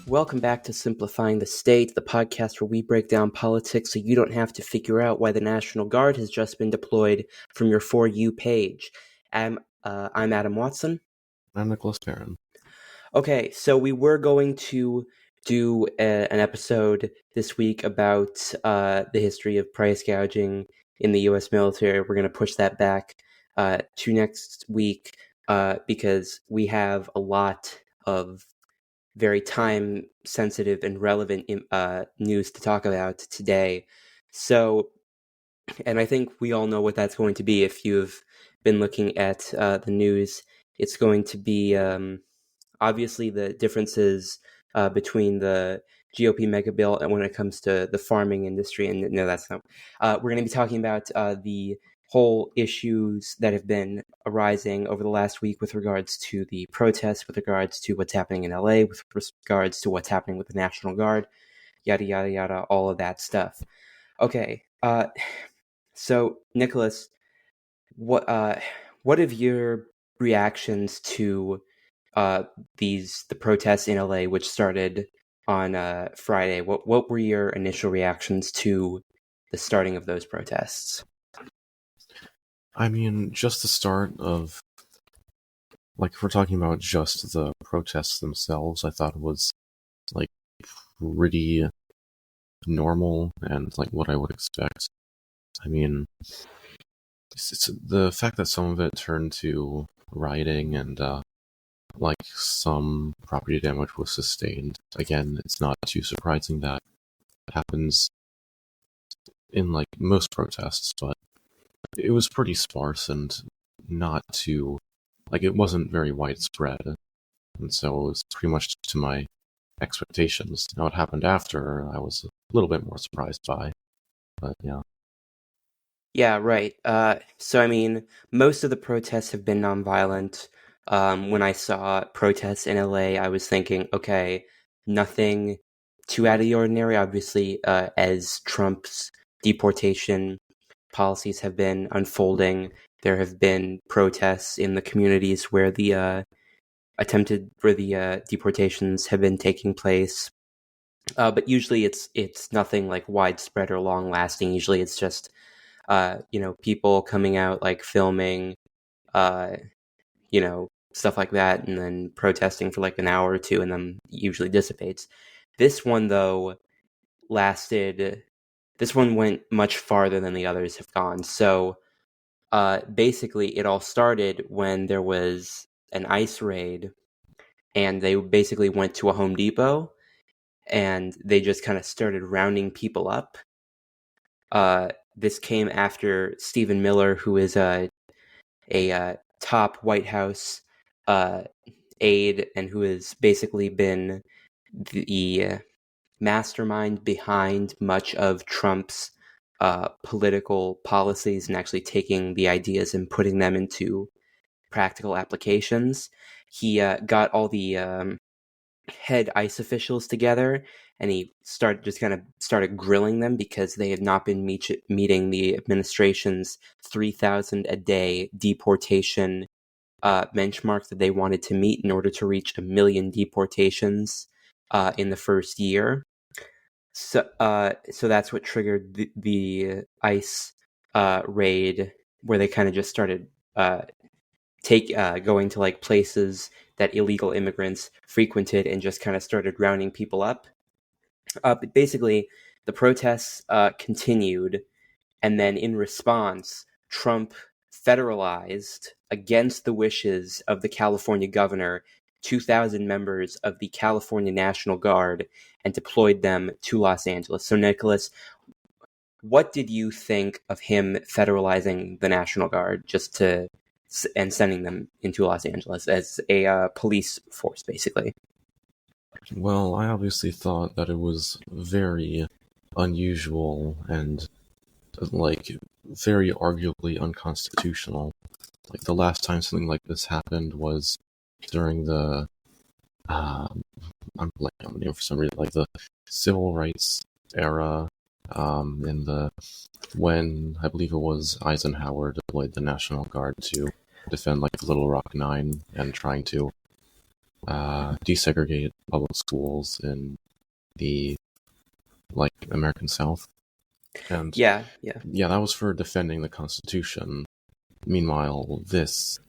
Welcome back to Simplifying the State, the podcast where we break down politics so you don't have to figure out why the National Guard has just been deployed from your For You page. I'm Adam Watson. I'm Nicholas Barron. Okay, so we were going to do an episode this week about the history of price gouging in the U.S. military. We're going to push that back to next week because we have a lot of very time-sensitive and relevant news to talk about today. So, and I think we all know what that's going to be if you've been looking at the news. It's going to be obviously the differences between the GOP mega bill and when it comes to the farming industry. And no, that's not. We're going to be talking about the whole issues that have been arising over the last week with regards to the protests, with regards to what's happening in LA, with regards to what's happening with the National Guard, yada, yada, yada, all of that stuff. Okay, so Nicholas, what have your reactions to the protests in LA, which started on Friday? What were your initial reactions to the starting of those protests? I mean, just the start of, like, if we're talking about just the protests themselves, I thought it was, like, pretty normal and, like, what I would expect. I mean, it's the fact that some of it turned to rioting and, like, some property damage was sustained. Again, it's not too surprising that it happens in, like, most protests, but it was pretty sparse and not too, like, it wasn't very widespread, and so it was pretty much to my expectations. Now, what happened after, I was a little bit more surprised by, but yeah. Yeah, right. So, I mean, most of the protests have been nonviolent. When I saw protests in LA, I was thinking, okay, nothing too out of the ordinary. Obviously, as Trump's deportation policies have been unfolding, there have been protests in the communities where the deportations have been taking place. But usually it's nothing like widespread or long lasting. Usually it's just people coming out, like, filming, stuff like that, and then protesting for like an hour or two, and then usually dissipates. This one, though, this one went much farther than the others have gone. So basically it all started when there was an ICE raid, and they basically went to a Home Depot, and they just kind of started rounding people up. This came after Stephen Miller, who is a top White House aide, and who has basically been the mastermind behind much of Trump's political policies, and actually taking the ideas and putting them into practical applications. He got all the head ICE officials together, and he started grilling them because they had not been meeting the administration's 3,000 a day deportation benchmark that they wanted to meet in order to reach 1 million deportations in the first year. So that's what triggered the ICE raid, where they kind of just started going to, like, places that illegal immigrants frequented and just kind of started rounding people up. But basically, the protests continued, and then in response, Trump federalized, against the wishes of the California governor, 2,000 members of the California National Guard and deployed them to Los Angeles. So, Nicholas, what did you think of him federalizing the National Guard and sending them into Los Angeles as a police force, basically? Well, I obviously thought that it was very unusual and, like, very arguably unconstitutional. Like, the last time something like this happened was during the, I'm blanking on the name for some reason, like the civil rights era, when I believe it was Eisenhower deployed the National Guard to defend, like, the Little Rock Nine and trying to desegregate public schools in the American South. And Yeah, yeah. yeah, that was for defending the Constitution. Meanwhile, this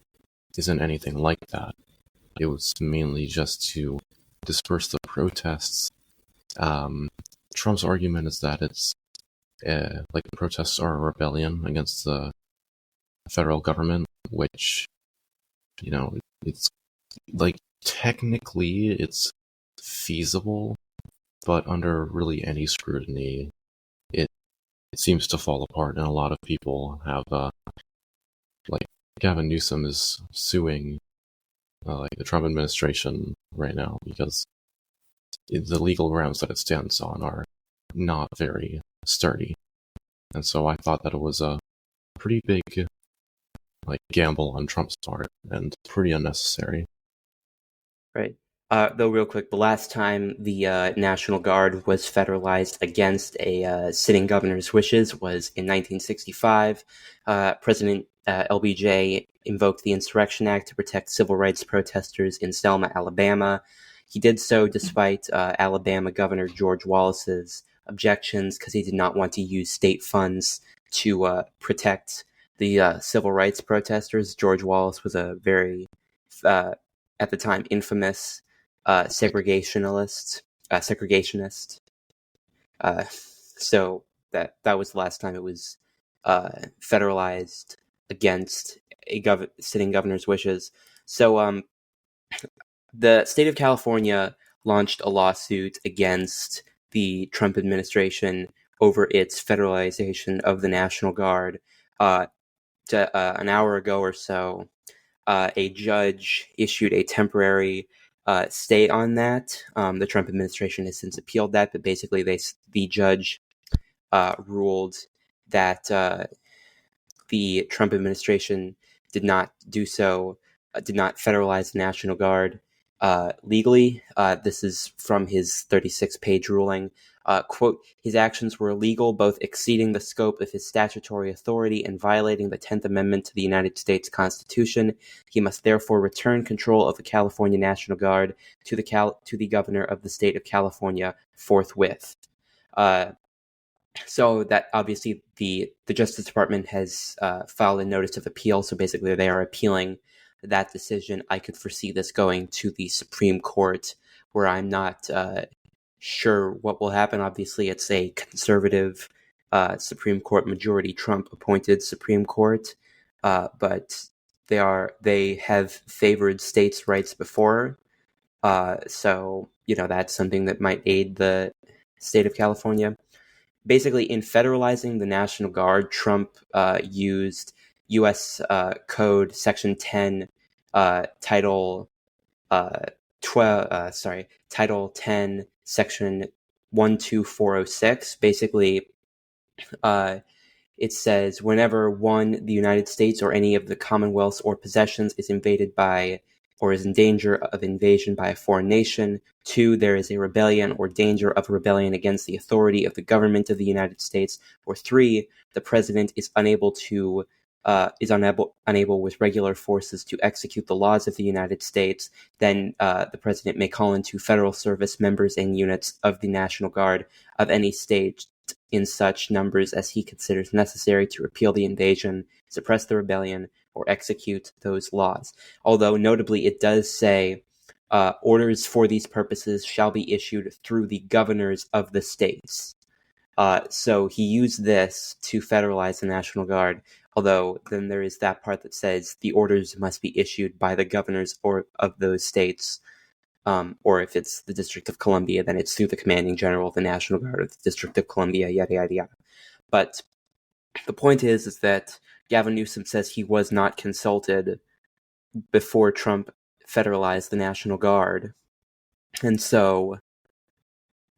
isn't anything like that. It was mainly just to disperse the protests. Trump's argument is that it's the protests are a rebellion against the federal government, which, it's technically it's feasible, but under really any scrutiny, it seems to fall apart, and a lot of people have Gavin Newsom is suing the Trump administration right now because the legal grounds that it stands on are not very sturdy. And so I thought that it was a pretty big gamble on Trump's part and pretty unnecessary. Right. Though, real quick, the last time the National Guard was federalized against a sitting governor's wishes was in 1965. President LBJ invoked the Insurrection Act to protect civil rights protesters in Selma, Alabama. He did so despite Alabama Governor George Wallace's objections because he did not want to use state funds to protect the civil rights protesters. George Wallace was a very at the time infamous segregationist. So that was the last time it was federalized against a sitting governor's wishes. So the state of California launched a lawsuit against the Trump administration over its federalization of the National Guard. An hour ago or so, a judge issued a temporary stay on that. The Trump administration has since appealed that, but basically the judge ruled that the Trump administration did not do so, did not federalize the National Guard legally. This is from his 36-page ruling. Quote, his actions were illegal, both exceeding the scope of his statutory authority and violating the 10th Amendment to the United States Constitution. He must therefore return control of the California National Guard to the governor of the state of California forthwith. So that obviously the Justice Department has filed a notice of appeal. So basically they are appealing that decision. I could foresee this going to the Supreme Court, where I'm not sure what will happen. Obviously, it's a conservative Supreme Court, majority Trump appointed Supreme Court, but they have favored states' rights before. So that's something that might aid the state of California. Basically, in federalizing the National Guard, Trump used U.S. Code Section 10, Title 10, Section 12406. Basically, it says whenever one, the United States or any of the Commonwealths or possessions is invaded by or is in danger of invasion by a foreign nation. 2, there is a rebellion or danger of rebellion against the authority of the government of the United States. Or 3, the president is unable with regular forces to execute the laws of the United States. Then the president may call into federal service members and units of the National Guard of any state in such numbers as he considers necessary to repeal the invasion, suppress the rebellion, or execute those laws. Although, notably, it does say orders for these purposes shall be issued through the governors of the states. So he used this to federalize the National Guard, although then there is that part that says the orders must be issued by the governors of those states, or if it's the District of Columbia, then it's through the commanding general of the National Guard of the District of Columbia, yada, yada, yada. But the point is that Gavin Newsom says he was not consulted before Trump federalized the National Guard. And so,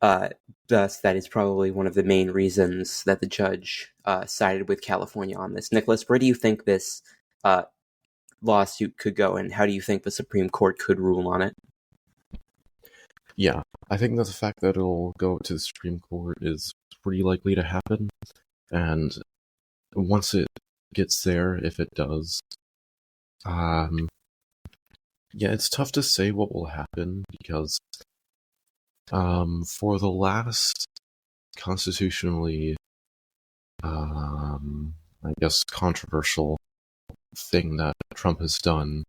thus, that is probably one of the main reasons that the judge sided with California on this. Nicholas, where do you think this lawsuit could go, and how do you think the Supreme Court could rule on it? Yeah, I think that the fact that it'll go to the Supreme Court is pretty likely to happen. And once it gets there, if it does, Yeah, it's tough to say what will happen because for the last constitutionally, I guess, controversial thing that Trump has done,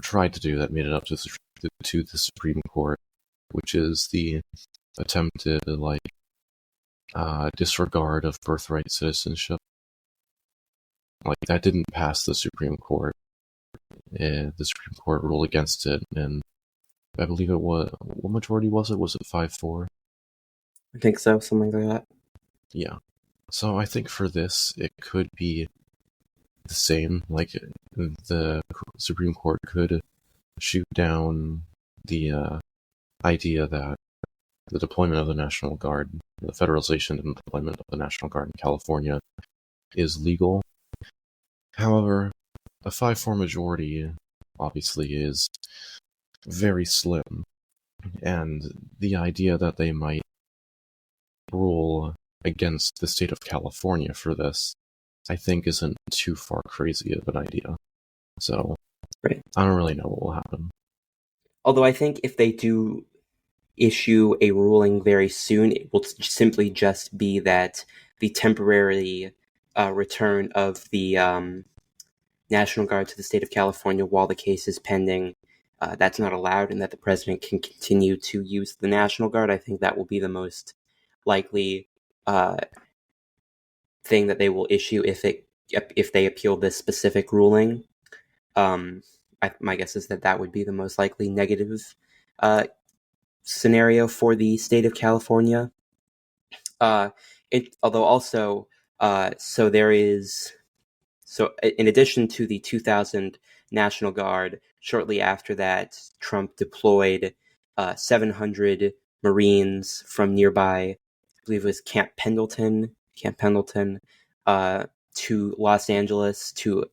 tried to do that made it up to the Supreme Court, which is the attempted disregard of birthright citizenship. Like that didn't pass the Supreme Court. The Supreme Court ruled against it, and I believe it was what majority was it? Was it 5-4? I think so, something like that. Yeah. So I think for this, it could be the same. Like the Supreme Court could shoot down the idea that the deployment of the National Guard, the federalization and deployment of the National Guard in California is legal. However, a 5-4 majority obviously is very slim, and the idea that they might rule against the state of California for this, I think isn't too far crazy of an idea. So, Right. I don't really know what will happen. Although I think if they do issue a ruling very soon, it will simply just be that the temporary return of the National Guard to the state of California while the case is pending, that's not allowed, and that the president can continue to use the National Guard. I think that will be the most likely thing that they will issue if they appeal this specific ruling. My guess is that would be the most likely negative scenario for the state of California. Although also, so there is, so in addition to the 2000 National Guard, shortly after that, Trump deployed 700 Marines from nearby, I believe it was Camp Pendleton, to Los Angeles to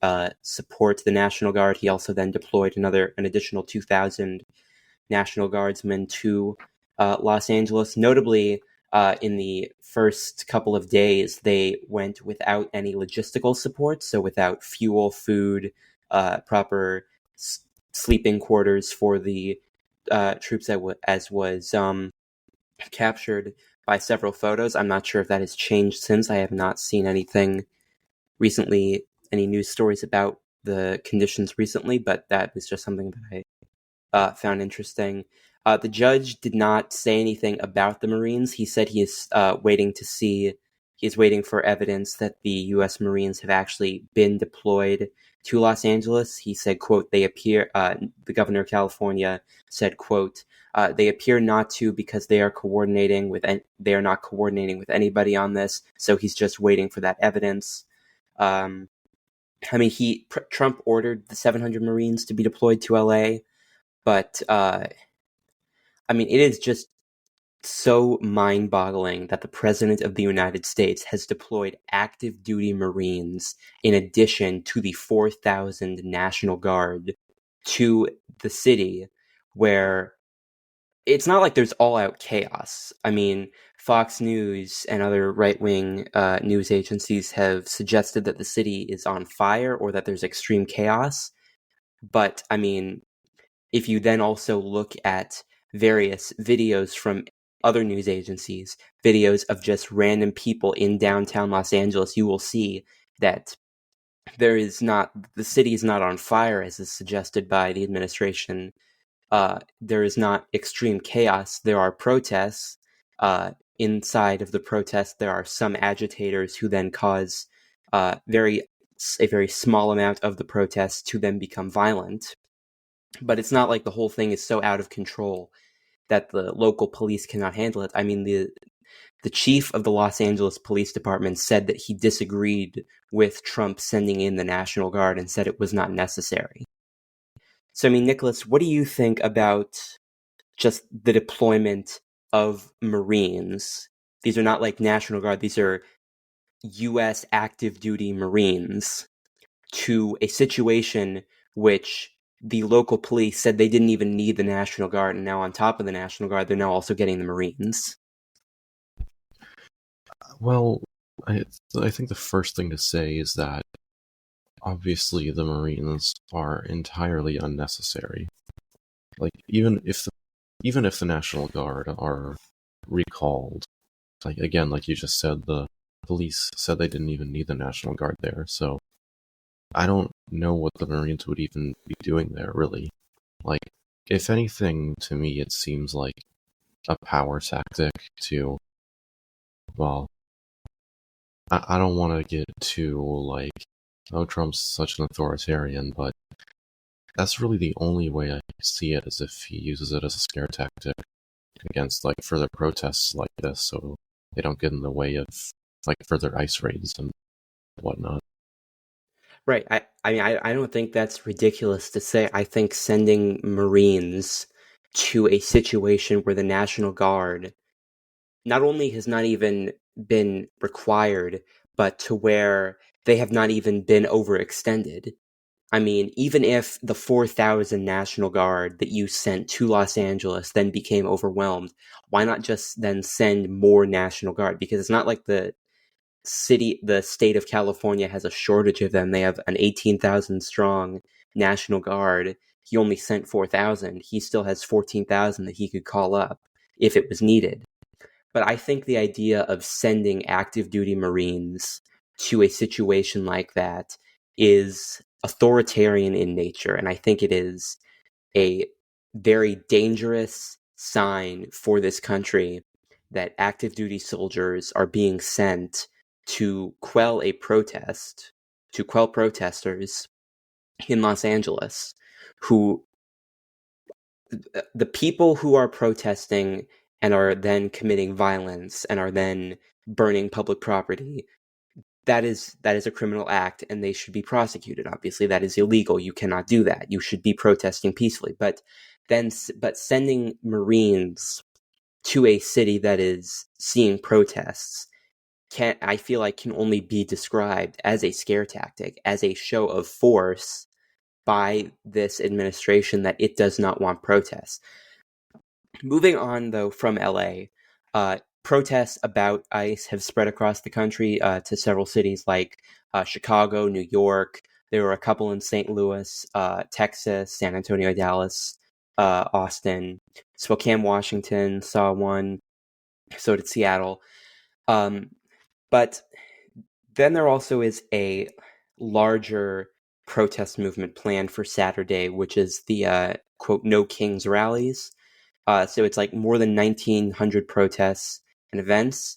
support the National Guard. He also then deployed an additional 2,000 National Guardsmen to Los Angeles. Notably, in the first couple of days, they went without any logistical support, so without fuel, food, proper sleeping quarters for the troops, as was captured by several photos. I'm not sure if that has changed since. I have not seen anything recently, any news stories about the conditions recently, but that is just something that I found interesting. The judge did not say anything about the Marines. He said he is waiting for evidence that the U.S. Marines have actually been deployed to Los Angeles. He said, quote, the governor of California said, quote, they appear not to because they are not coordinating with anybody on this. So he's just waiting for that evidence. Trump ordered the 700 Marines to be deployed to LA, but it is just so mind-boggling that the President of the United States has deployed active duty Marines in addition to the 4,000 National Guard to the city, where it's not like there's all-out chaos. Fox News and other right-wing news agencies have suggested that the city is on fire or that there's extreme chaos. But, if you then also look at various videos from other news agencies, videos of just random people in downtown Los Angeles, you will see that the city is not on fire as is suggested by the administration. There is not extreme chaos. There are protests. Inside of the protests, there are some agitators who then cause a very small amount of the protests to then become violent. But it's not like the whole thing is so out of control that the local police cannot handle it. The chief of the Los Angeles Police Department said that he disagreed with Trump sending in the National Guard and said it was not necessary. So, Nicholas, what do you think about just the deployment of Marines? These are not like National Guard, these are U.S. active duty Marines to a situation which the local police said they didn't even need the National Guard, and now on top of the National Guard, they're now also getting the Marines. Well, I think the first thing to say is that obviously the Marines are entirely unnecessary. Like even if the National Guard are recalled, like again, like you just said, the police said they didn't even need the National Guard there. So I don't know what the Marines would even be doing there, really. Like, if anything, to me, it seems like a power tactic to, well, I don't want to get too, like, oh, Trump's such an authoritarian, but that's really the only way I see it, is if he uses it as a scare tactic against, like, further protests like this, so they don't get in the way of, like, further ICE raids and whatnot. Right. I don't think that's ridiculous to say. I think sending Marines to a situation where the National Guard not only has not even been required, but to where they have not even been overextended. I mean, even if the 4,000 National Guard that you sent to Los Angeles then became overwhelmed, why not just then send more National Guard? Because it's not like the state of California has a shortage of them. They have an 18,000 strong National Guard. He only sent 4,000. He still has 14,000 that he could call up if it was needed. But I think the idea of sending active duty Marines to a situation like that is authoritarian in nature. And I think it is a very dangerous sign for this country that active duty soldiers are being sent to quell protesters in Los Angeles, who the people who are protesting and are then committing violence and are then burning public property, that is a criminal act, and they should be prosecuted. Obviously, that is illegal. You cannot do that. You should be protesting peacefully. But sending Marines to a city that is seeing protests I feel like can only be described as a scare tactic, as a show of force by this administration that it does not want protests. Moving on, though, from LA, protests about ICE have spread across the country to several cities like Chicago, New York. There were a couple in St. Louis, Texas, San Antonio, Dallas, Austin, Spokane, Washington saw one. So did Seattle. But then there also is a larger protest movement planned for Saturday, which is the quote No Kings rallies. So it's like more than 1,900 protests and events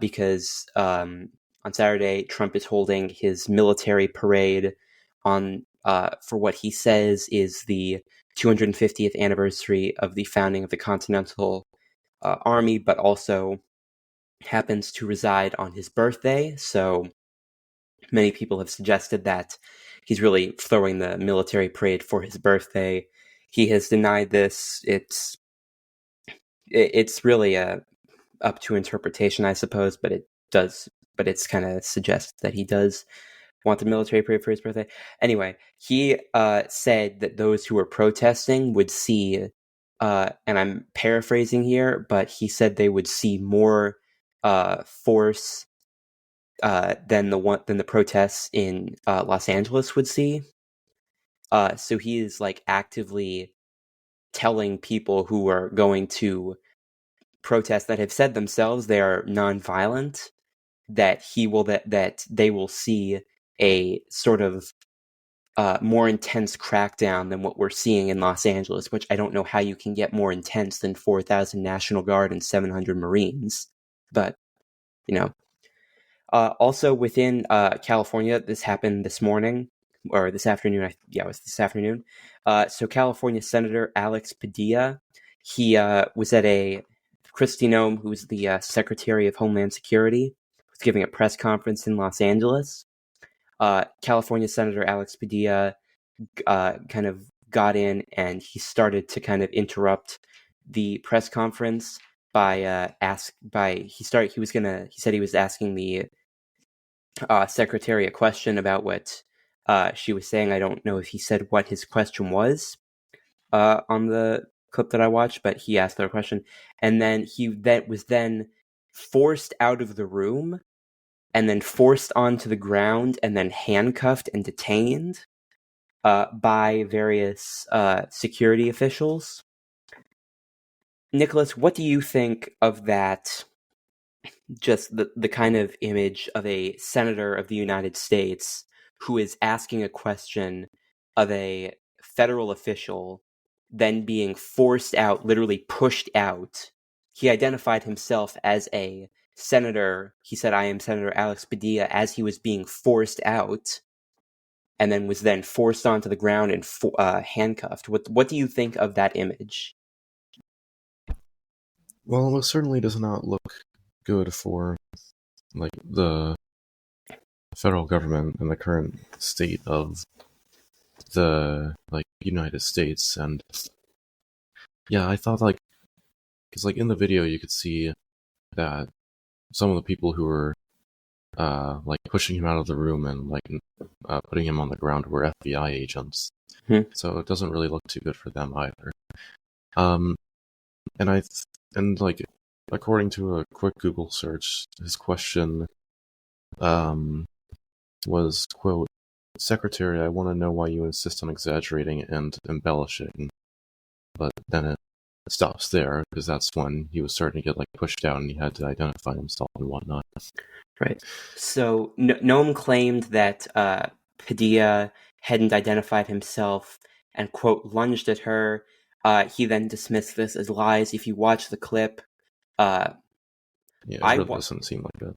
because on Saturday Trump is holding his military parade on for what he says is the 250th anniversary of the founding of the Continental Army, but also happens to reside on his birthday. So many people have suggested that he's really throwing the military parade for his birthday. He has denied this. It's really up to interpretation, I suppose, but it's kind of suggests that he does want the military parade for his birthday. Anyway, he said that those who were protesting would see, and I'm paraphrasing here, but he said they would see more force than the protests in Los Angeles would see. So he is like actively telling people who are going to protest that have said themselves they are nonviolent that they will see a sort of more intense crackdown than what we're seeing in Los Angeles, which I don't know how you can get more intense than 4,000 National Guard and 700 Marines. But, you know, also within California, this happened this morning, or this afternoon. It was this afternoon. So California Senator Alex Padilla, he was at Kristi Noem, who's the Secretary of Homeland Security, was giving a press conference in Los Angeles. California Senator Alex Padilla kind of got in and he started to kind of interrupt the press conference by he said he was asking the secretary a question about what she was saying. I don't know if he said what his question was on the clip that I watched, but he asked her a question, and then was forced out of the room, and then forced onto the ground, and then handcuffed and detained. by various security officials. Nicholas, what do you think of that? Just the kind of image of a senator of the United States who is asking a question of a federal official, then being forced out, literally pushed out. He identified himself as a senator. He said, "I am Senator Alex Padilla," as he was being forced out, and then was then forced onto the ground and handcuffed. What do you think of that image? Well, it certainly does not look good for like the federal government and the current state of the United States. And yeah, I thought because in the video you could see that some of the people who were pushing him out of the room and putting him on the ground were FBI agents. So it doesn't really look too good for them either. And according to a quick Google search, his question was, quote, "Secretary, I want to know why you insist on exaggerating and embellishing." But then it stops there, because that's when he was starting to get pushed out and he had to identify himself and whatnot. Right. So Noam claimed that Padilla hadn't identified himself and, quote, lunged at her. He then dismissed this as lies. If you watch the clip, yeah, it really doesn't seem like it.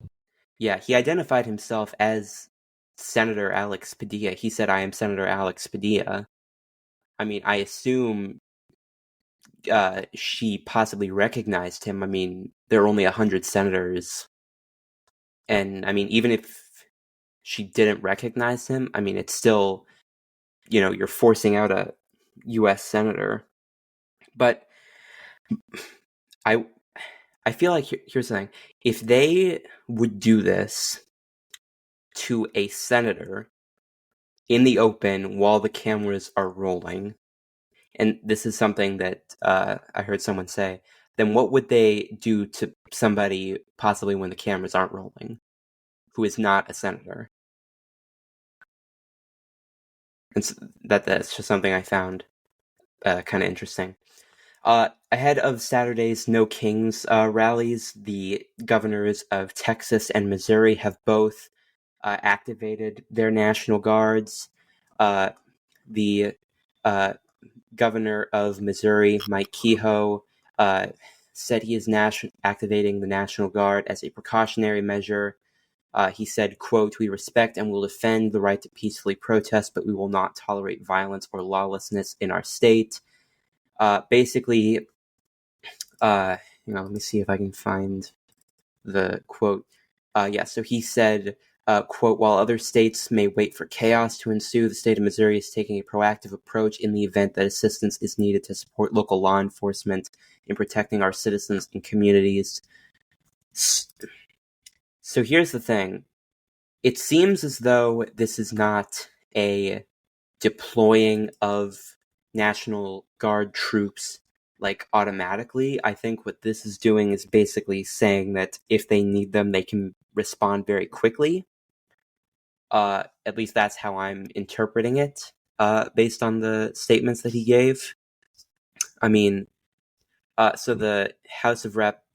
Yeah, he identified himself as Senator Alex Padilla. He said, "I am Senator Alex Padilla." I mean, I assume she possibly recognized him. I mean, there are only 100 senators. And, I mean, even if she didn't recognize him, I mean, it's still, you're forcing out a U.S. senator. But I feel like, here's the thing. If they would do this to a senator in the open while the cameras are rolling, and this is something that I heard someone say, then what would they do to somebody possibly when the cameras aren't rolling, who is not a senator? And so that's just something I found kind of interesting. Ahead of Saturday's No Kings rallies, the governors of Texas and Missouri have both activated their National Guards. The governor of Missouri, Mike Kehoe, said he is activating the National Guard as a precautionary measure. He said, quote, "We respect and will defend the right to peacefully protest, but we will not tolerate violence or lawlessness in our state." Basically, let me see if I can find the quote. So he said, quote, "While other states may wait for chaos to ensue, the state of Missouri is taking a proactive approach in the event that assistance is needed to support local law enforcement in protecting our citizens and communities." So here's the thing. It seems as though this is not a deploying of National Guard troops automatically. I think what this is doing is basically saying that if they need them, they can respond very quickly. At least that's how I'm interpreting it, based on the statements that he gave. I mean, so the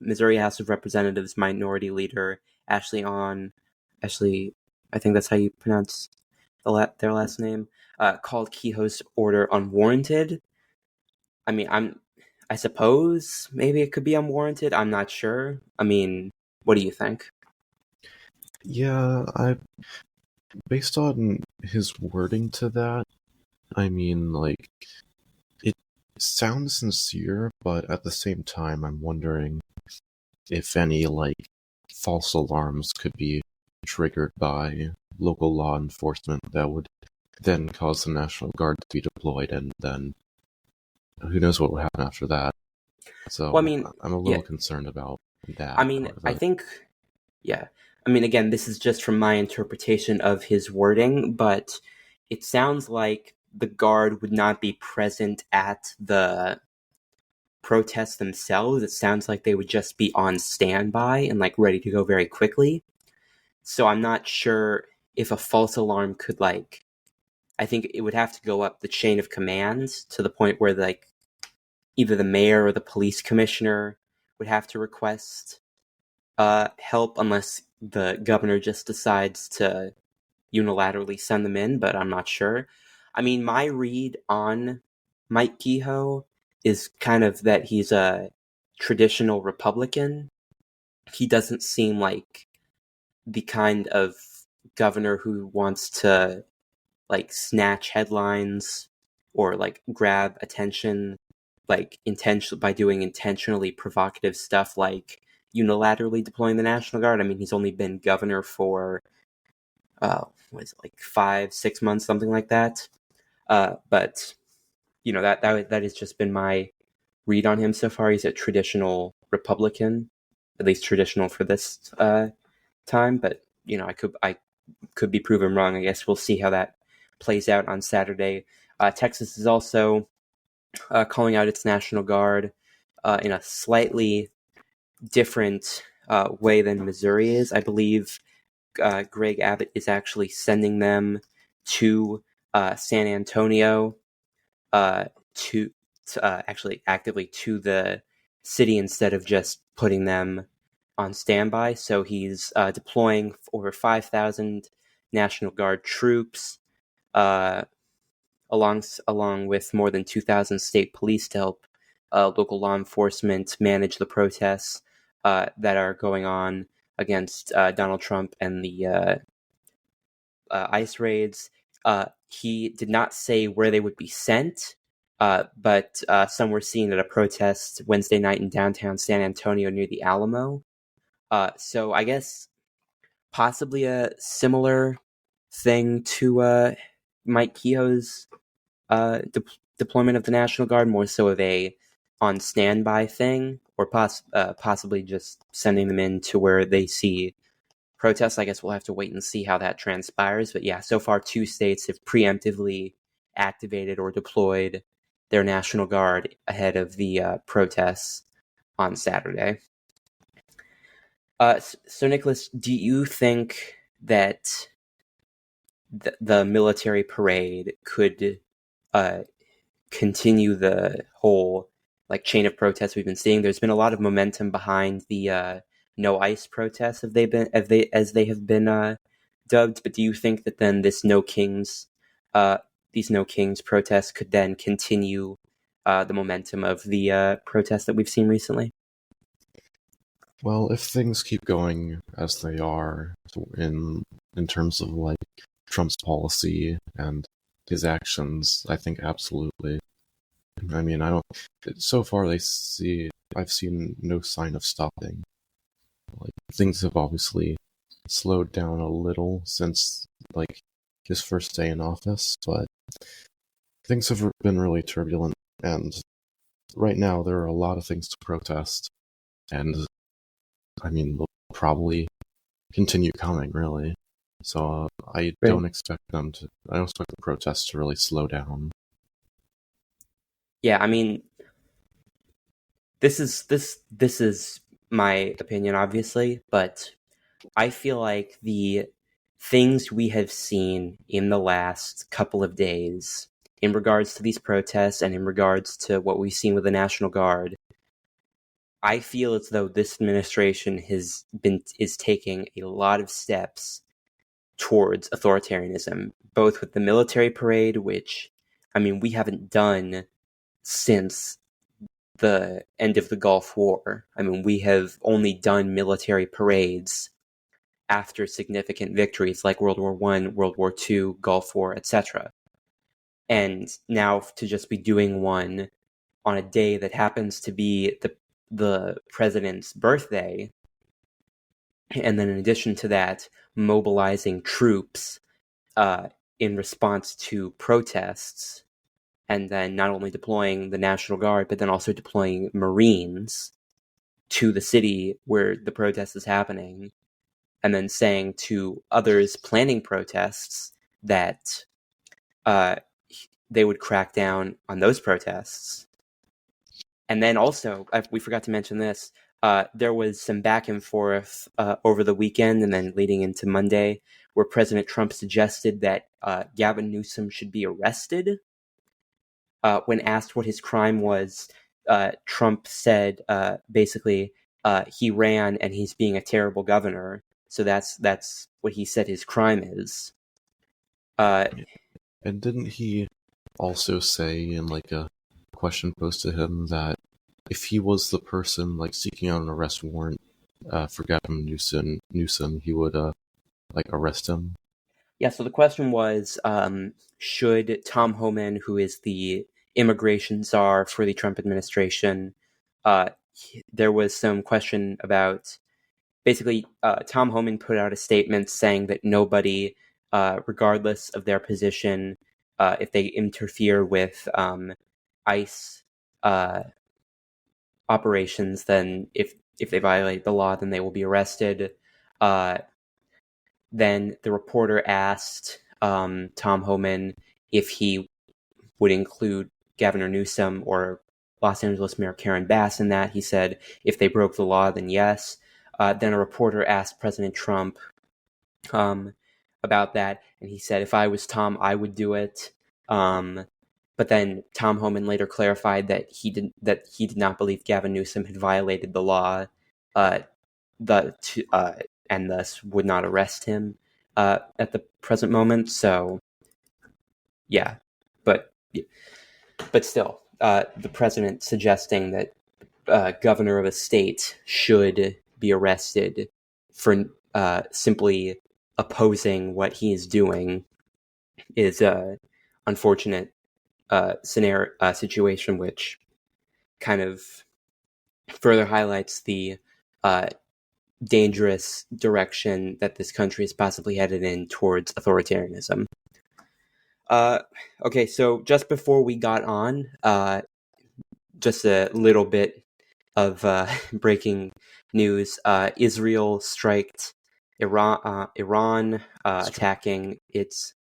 Missouri House of Representatives Minority Leader Ashley, I think that's how you pronounce their last name, called Kehoe's order unwarranted. I mean, I suppose maybe it could be unwarranted. I'm not sure. I mean, what do you think? Yeah, based on his wording to that, I mean, it sounds sincere, but at the same time, I'm wondering if any, false alarms could be triggered by local law enforcement that would then cause the National Guard to be deployed, and then who knows what would happen after that. So, well, I mean, I'm a little concerned about that. I mean, I think, I mean, again, this is just from my interpretation of his wording, but it sounds like the Guard would not be present at the protests themselves. It sounds like they would just be on standby and ready to go very quickly. So I'm not sure if a false alarm could I think it would have to go up the chain of command to the point where like either the mayor or the police commissioner would have to request help, unless the governor just decides to unilaterally send them in, but I'm not sure. I mean, my read on Mike Kehoe is kind of that he's a traditional Republican. He doesn't seem like the kind of governor who wants to like snatch headlines or like grab attention like intention by doing intentionally provocative stuff like unilaterally deploying the National Guard. I mean, he's only been governor for what is it, like 5-6 months, something like that. But you know that has just been my read on him so far. He's a traditional Republican, at least traditional for this time. But you know, I could be proven wrong. I guess we'll see how that plays out on Saturday. Texas is also calling out its National Guard in a slightly different way than Missouri is. I believe Greg Abbott is actually sending them to San Antonio to actually actively to the city instead of just putting them on standby. So he's deploying over 5,000 National Guard troops, along with more than 2,000 state police to help local law enforcement manage the protests that are going on against Donald Trump and the ICE raids. He did not say where they would be sent, but some were seen at a protest Wednesday night in downtown San Antonio near the Alamo. So I guess possibly a similar thing to Mike Kehoe's deployment of the National Guard, more so of a on standby thing, or possibly just sending them in to where they see protests. I guess we'll have to wait and see how that transpires. But yeah, so far 2 states have preemptively activated or deployed their National Guard ahead of the protests on Saturday. So Nicholas, do you think that the military parade could continue the whole like chain of protests we've been seeing? There's been a lot of momentum behind the no ICE protests as they have been dubbed. But do you think that then these no kings protests could then continue the momentum of the protests that we've seen recently? Well, if things keep going as they are in terms of like Trump's policy and his actions, I think absolutely. I mean, I don't. So far, I've seen no sign of stopping. Like things have obviously slowed down a little since like his first day in office, but things have been really turbulent, and right now there are a lot of things to protest, and I mean they'll probably continue coming, really. So I don't expect the protests to really slow down. Yeah, I mean, this is my opinion, obviously, but I feel like the things we have seen in the last couple of days in regards to these protests and in regards to what we've seen with the National Guard, I feel as though this administration is taking a lot of steps towards authoritarianism, both with the military parade, which, I mean, we haven't done since the end of the Gulf War. I mean, we have only done military parades after significant victories like World War I, World War II, Gulf War, etc. And now to just be doing one on a day that happens to be the president's birthday, and then in addition to that, mobilizing troops in response to protests, and then not only deploying the National Guard, but then also deploying Marines to the city where the protest is happening, and then saying to others planning protests that they would crack down on those protests. And then also, we forgot to mention this, there was some back and forth over the weekend and then leading into Monday, where President Trump suggested that Gavin Newsom should be arrested. When asked what his crime was, Trump said basically he ran and he's being a terrible governor. So that's what he said his crime is. And didn't he also say in like a question posed to him that if he was the person like seeking out an arrest warrant for Gavin Newsom, he would like arrest him? Yeah, so the question was, should Tom Homan, who is the immigration czar for the Trump administration, there was some question about, basically, Tom Homan put out a statement saying that nobody, regardless of their position, if they interfere with ICE operations, then if they violate the law, then they will be arrested. Then the reporter asked Tom Homan if he would include Governor Newsom or Los Angeles Mayor Karen Bass in that. He said if they broke the law, then yes. Then a reporter asked President Trump about that, and he said, if I was Tom, I would do it. But then Tom Homan later clarified that he did not believe Gavin Newsom had violated the law, and thus would not arrest him at the present moment. So, yeah, but still, the president suggesting that governor of a state should be arrested for simply opposing what he is doing is a unfortunate situation, which kind of further highlights the dangerous direction that this country is possibly headed in towards authoritarianism. Okay, so just before we got on, just a little bit of breaking news. Israel striked Iran, attacking its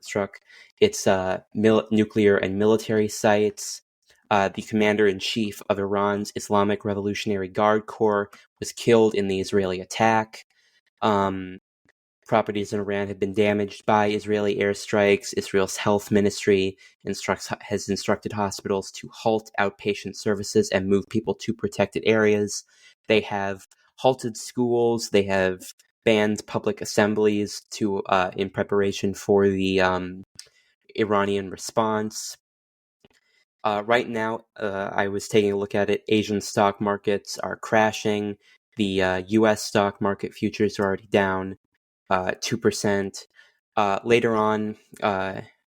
struck its nuclear and military sites. The commander-in-chief of Iran's Islamic Revolutionary Guard Corps was killed in the Israeli attack. Properties in Iran have been damaged by Israeli airstrikes. Israel's health ministry has instructed hospitals to halt outpatient services and move people to protected areas. They have halted schools. They have banned public assemblies in preparation for the Iranian response. Right now, I was taking a look at it. Asian stock markets are crashing. The U.S. stock market futures are already down 2%. Later on,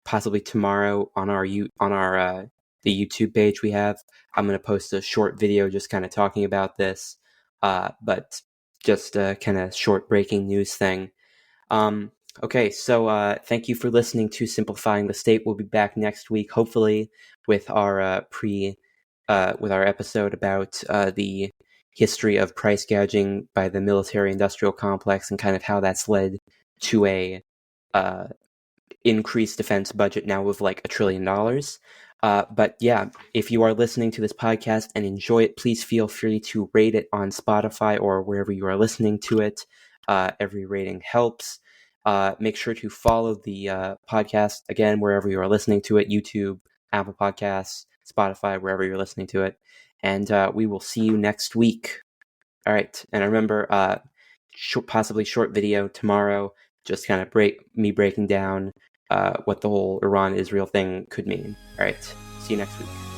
possibly tomorrow, on the YouTube page we have, I'm going to post a short video just kind of talking about this. But just a kind of short breaking news thing. Okay, so thank you for listening to Simplifying the State. We'll be back next week, hopefully, with our with our episode about the history of price gouging by the military-industrial complex and kind of how that's led to a increased defense budget now of like $1 trillion. But yeah, if you are listening to this podcast and enjoy it, please feel free to rate it on Spotify or wherever you are listening to it. Every rating helps. Make sure to follow the podcast, again, wherever you are listening to it, YouTube, Apple Podcasts, Spotify, wherever you're listening to it. And we will see you next week. All right. And remember, possibly short video tomorrow, just kind of breaking down what the whole Iran-Israel thing could mean. All right. See you next week.